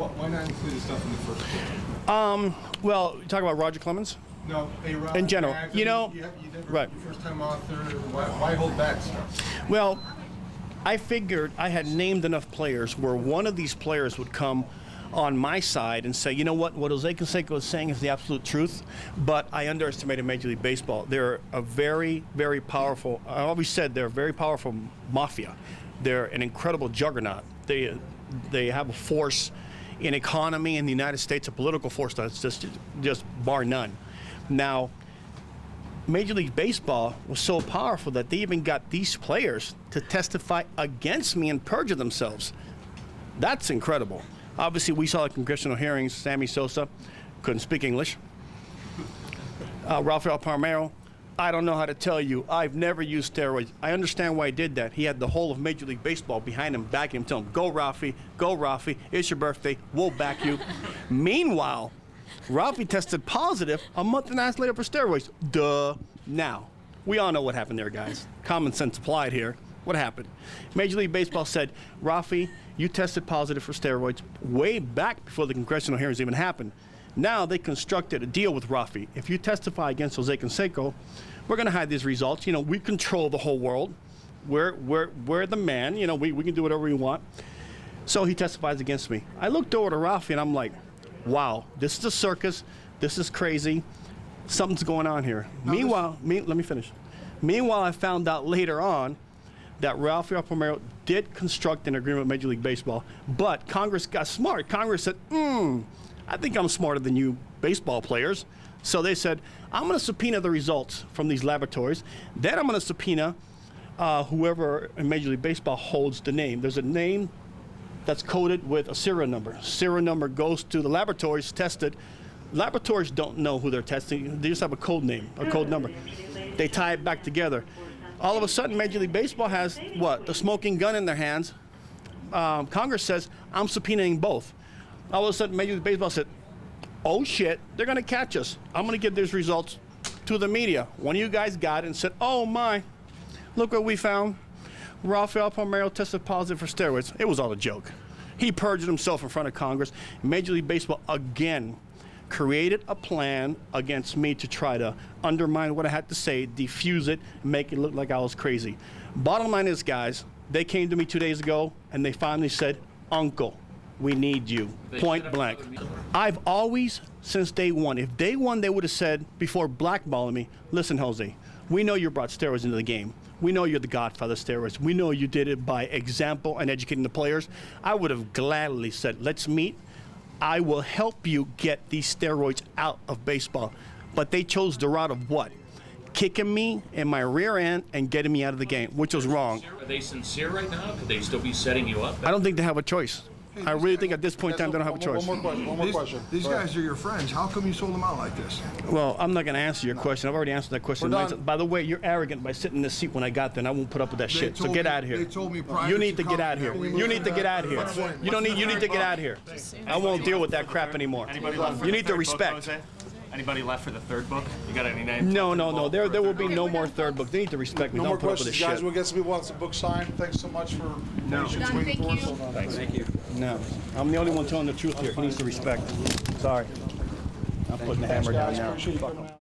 Why not include the stuff in the first book? Well, you talk about Roger Clemens? No, A-Rod, In general, Mags, you know, you never, right. First-time author. Why hold back stuff? Well, I figured I had named enough players where one of these players would come on my side and say, you know what Jose Canseco is saying is the absolute truth, but I underestimated Major League Baseball. They're a very, very powerful, I always said they're a very powerful mafia. They're an incredible juggernaut. They have a force in economy in the United States, a political force that's just bar none. Now, Major League Baseball was so powerful that they even got these players to testify against me and perjure themselves. That's incredible. Obviously, we saw the congressional hearings. Sammy Sosa couldn't speak English. Rafael Palmeiro, I don't know how to tell you. I've never used steroids. I understand why he did that. He had the whole of Major League Baseball behind him, backing him, telling him, go Rafi, it's your birthday, we'll back you. Meanwhile, Rafi tested positive a month and a half later for steroids. Duh. Now, we all know what happened there, guys. Common sense applied here. What happened? Major League Baseball said, Rafi, you tested positive for steroids way back before the congressional hearings even happened. Now they constructed a deal with Rafi. If you testify against Jose Canseco, we're going to hide these results. You know, we control the whole world. We're the man. You know, we can do whatever we want. So he testifies against me. I looked over to Rafi and I'm like, wow, this is a circus. This is crazy. Something's going on here. Meanwhile, let me finish. Meanwhile, I found out later on that Rafael Palmeiro did construct an agreement with Major League Baseball, but Congress got smart. Congress said, I think I'm smarter than you baseball players. So they said, I'm going to subpoena the results from these laboratories. Then I'm going to subpoena whoever in Major League Baseball holds the name. There's a name that's coded with a serial number. Serial number goes to the laboratories, tested. Laboratories don't know who they're testing. They just have a code name, a code number. They tie it back together. All of a sudden, Major League Baseball has, what, the smoking gun in their hands. Congress says, I'm subpoenaing both. All of a sudden, Major League Baseball said, oh shit, they're going to catch us. I'm going to give these results to the media. One of you guys got it and said, oh my, look what we found. Rafael Palmeiro tested positive for steroids. It was all a joke. He perjured himself in front of Congress. Major League Baseball, again, created a plan against me to try to undermine what I had to say, defuse it, make it look like I was crazy. Bottom line is, guys, they came to me 2 days ago and they finally said, Uncle, we need you, point blank. I've always, since day one, if day one they would have said, before blackballing me, listen, Jose, we know you brought steroids into the game. We know you're the godfather of steroids. We know you did it by example and educating the players. I would have gladly said, let's meet. I will help you get these steroids out of baseball. But they chose the route of what? Kicking me in my rear end and getting me out of the game, which was wrong. Are they sincere right now? Could they still be setting you up? I don't think they have a choice. I really think at this point in time they don't have a choice. One more question. These guys are your friends. How come you sold them out like this? Well, I'm not going to answer your question. I've already answered that question. We're done. By the way, you're arrogant by sitting in this seat when I got there, and I won't put up with that shit. So told get me- out of here. they told me prior You to need to get coming out of here. here. You need to get out of here. You need to get out of here. I won't deal with that crap anymore. Anybody left for You the need to third book, respect. Jose? Anybody left for the third book? You got any names? No. There will be no more third book. They need to respect me. No Don't more put up with questions, this guys. shit. We'll get some people wants the book signed. Thanks so much for patience waiting for us. Thank you. No. I'm the only one telling the truth here. He needs to respect. Sorry. I'm putting the hammer down Guys, now. appreciate you coming out.